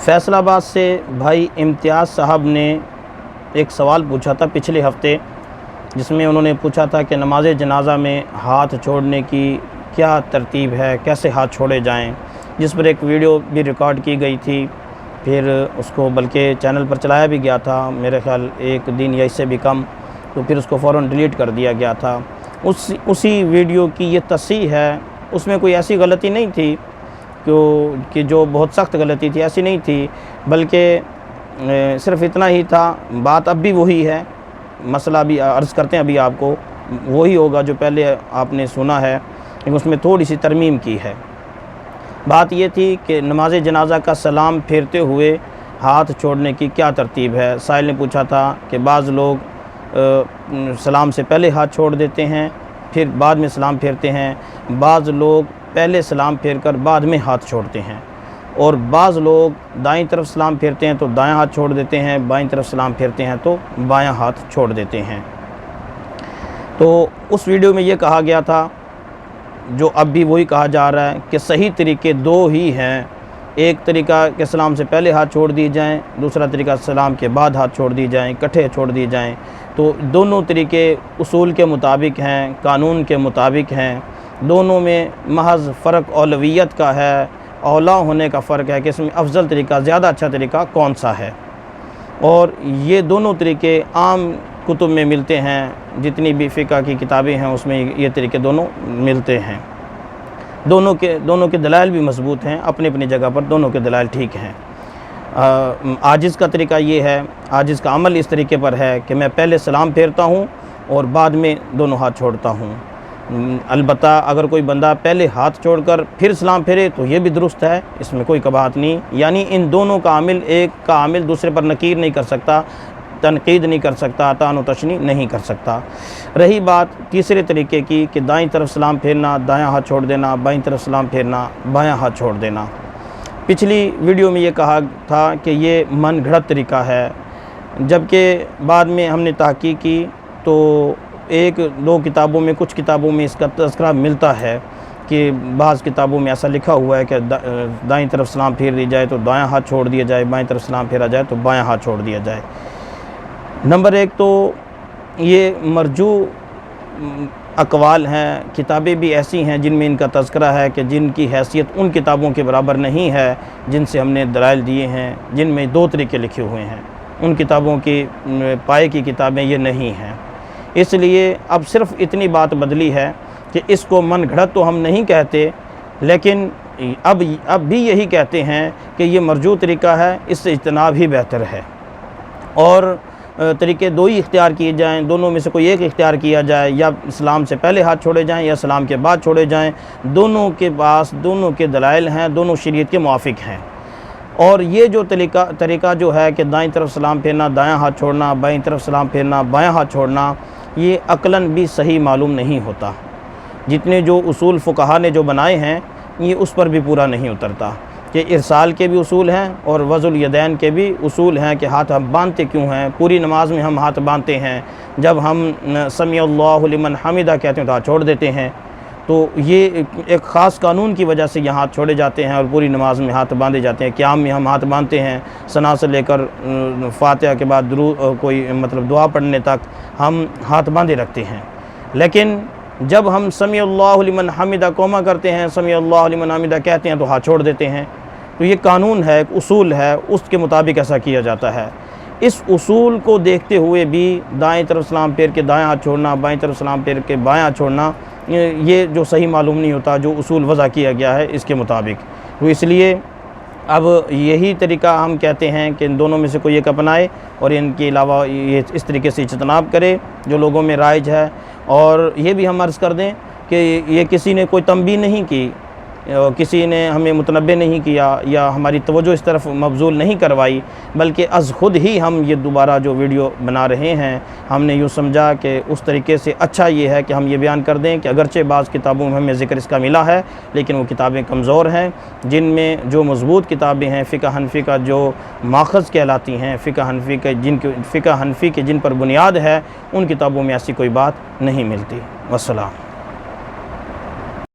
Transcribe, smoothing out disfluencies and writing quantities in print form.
फैसलाबाद से भाई इम्तियाज़ साहब ने एक सवाल पूछा था पिछले हफ्ते, जिसमें उन्होंने पूछा था कि नमाज जनाज़ा में हाथ छोड़ने की क्या तरतीब है, कैसे हाथ छोड़े जाएं, जिस पर एक वीडियो भी रिकॉर्ड की गई थी। फिर उसको बल्कि चैनल पर चलाया भी गया था, मेरे ख्याल एक दिन या इससे भी कम, तो फिर उसको फ़ौरन डिलीट कर दिया गया था। उसी वीडियो की ये तस्सीह है, उसमें कोई ऐसी गलती नहीं थी कि जो बहुत सख्त गलती थी, ऐसी नहीं थी, बल्कि सिर्फ़ इतना ही था। बात अब भी वही है, मसला भी अर्ज़ करते हैं अभी आपको, वही होगा जो पहले आपने सुना है, लेकिन उसमें थोड़ी सी तरमीम की है। बात ये थी कि नमाज जनाज़ा का सलाम फेरते हुए हाथ छोड़ने की क्या तरतीब है। साहिल ने पूछा था कि बाज़ लोग सलाम से पहले हाथ छोड़ देते हैं, फिर बाद में सलाम फेरते हैं। बाज़ लोग पहले सलाम फेर कर बाद में हाथ छोड़ते हैं, और बाज़ लोग दाईं तरफ सलाम फेरते हैं तो दायां हाथ छोड़ देते हैं, बाईं तरफ सलाम फेरते हैं तो बायां हाथ छोड़ देते हैं। तो उस वीडियो में ये कहा गया था, जो अब भी वही कहा जा रहा है, कि सही तरीके दो ही हैं। एक तरीका कि सलाम से पहले हाथ छोड़ दिए जाएं, दूसरा तरीका सलाम के बाद हाथ छोड़ दिए जाएं, इकट्ठे छोड़ दिए जाएं। तो दोनों तरीके उसूल के मुताबिक हैं, कानून के मुताबिक हैं। दोनों में महज फ़र्क औलवियत का है, औला होने का फ़र्क है कि इसमें अफजल तरीका, ज़्यादा अच्छा तरीका कौन सा है। और ये दोनों तरीके आम कुतुब में मिलते हैं, जितनी भी फ़िक़्ह की किताबें हैं उसमें ये तरीके दोनों मिलते हैं। दोनों के दलाइल भी मजबूत हैं, अपनी अपनी जगह पर दोनों के दलाइल ठीक हैं। आजिज़ का तरीका ये है, आजिज़ का अमल इस तरीके पर है कि मैं पहले सलाम फेरता हूँ और बाद में दोनों हाथ छोड़ता हूँ। अलबत्ता अगर कोई बंदा पहले हाथ छोड़कर फिर सलाम फेरे तो ये भी दुरुस्त है, इसमें कोई कबाहत नहीं। यानी इन दोनों का आमिल, एक का आमिल दूसरे पर नकीर नहीं कर सकता, तनकीद नहीं कर सकता, तान तशनी नहीं कर सकता। रही बात तीसरे तरीके की कि दाईं तरफ सलाम फेरना, दायां हाथ छोड़ देना, बाईं तरफ सलाम फेरना, बायां हाथ छोड़ देना। पिछली वीडियो में ये कहा था कि ये मन घड़त तरीका है, जबकि बाद में हमने तहकीक की तो एक दो किताबों में, कुछ किताबों में इसका तज़किरा मिलता है कि बाज़ किताबों में ऐसा लिखा हुआ है कि दाईं तरफ सलाम फेर दी जाए तो दायां हाथ छोड़ दिया जाए, बाईं तरफ सलाम फेरा जाए तो बायां हाथ छोड़ दिया जाए। नंबर एक तो ये मरजू अक़वाल हैं, किताबें भी ऐसी हैं जिनमें इनका तज़किरा है कि जिनकी हैसियत उन किताबों के बराबर नहीं है जिनसे हमने दलाइल दिए हैं, जिनमें दो तरीके लिखे हुए हैं। उन किताबों की पाए की किताबें ये नहीं हैं। इसलिए अब सिर्फ़ इतनी बात बदली है कि इसको मन घड़त तो हम नहीं कहते, लेकिन अब भी यही कहते हैं कि ये मरजू तरीका है, इससे इज्तनाब ही बेहतर है। और तरीके दो ही इख्तियार किए जाएं, दोनों में से कोई एक इख्तियार किया जाए, या सलाम से पहले हाथ छोड़े जाएं या सलाम के बाद छोड़े जाएं। दोनों के पास दोनों के दलाइल हैं, दोनों शरीयत के मुआफ़िक हैं। और ये जो तरीका जो है कि दाईं तरफ सलाम फेरना, दायां हाथ छोड़ना, बाईं तरफ सलाम फेरना, बायां हाथ छोड़ना, ये अक़लन भी सही मालूम नहीं होता। जितने जो उसूल फ़ुक़हा ने जो बनाए हैं, ये उस पर भी पूरा नहीं उतरता कि इरसाल के भी उसूल हैं और वज़ुल यदैन के भी उसूल हैं कि हाथ हम बांधते क्यों हैं। पूरी नमाज में हम हाथ बांधते हैं, जब हम समी अल्लाहु लिमन हमिदा कहते हैं तो हाथ छोड़ देते हैं। तो ये एक ख़ास कानून की वजह से यहाँ हाथ छोड़े जाते हैं और पूरी नमाज में हाथ बांधे जाते हैं। क़याम में हम हाथ बांधते हैं, सना से लेकर फ़ातिहा के बाद कोई मतलब दुआ पढ़ने तक हम हाथ बांधे रखते हैं। लेकिन जब हम समी अल्लाहु लिमन हमिदा कोमा करते हैं, समी अल्लाहु लिमन हमिदा कहते हैं तो हाथ छोड़ देते हैं। तो ये कानून है, उसूल है, उसके मुताबिक ऐसा किया जाता है। इस उसूल को देखते हुए भी दाएं तरफ सलाम फेर के दायां हाथ छोड़ना, बाएं तरफ सलाम फेर के बायां हाथ छोड़ना, ये जो सही मालूम नहीं होता, जो उसूल वज़ा किया गया है इसके मुताबिक। तो इसलिए अब यही तरीका हम कहते हैं कि इन दोनों में से कोई एक अपनाए और इनके अलावा ये इस तरीके से इज्तनाब करे जो लोगों में राइज है। और ये भी हम अर्ज़ कर दें कि ये किसी ने कोई तंबीह नहीं की, किसी ने हमें मुतनब्बे नहीं किया या हमारी तवज्जो इस तरफ मबज़ूल नहीं करवाई, बल्कि अज़ ख़ुद ही हम ये दोबारा जो वीडियो बना रहे हैं, हमने यूँ समझा कि उस तरीके से अच्छा ये है कि हम ये बयान कर दें कि अगरचे बाज़ किताबों में हमें ज़िक्र इसका मिला है, लेकिन वो किताबें कमज़ोर हैं। जिनमें जो मज़बूत किताबें हैं, फ़िक़्ह हनफ़ी का जो माख़ज़ कहलाती हैं, फ़िक़्ह हनफ़ी के जिन पर बुनियाद है, उन किताबों में ऐसी कोई बात नहीं मिलती। वस्सलाम।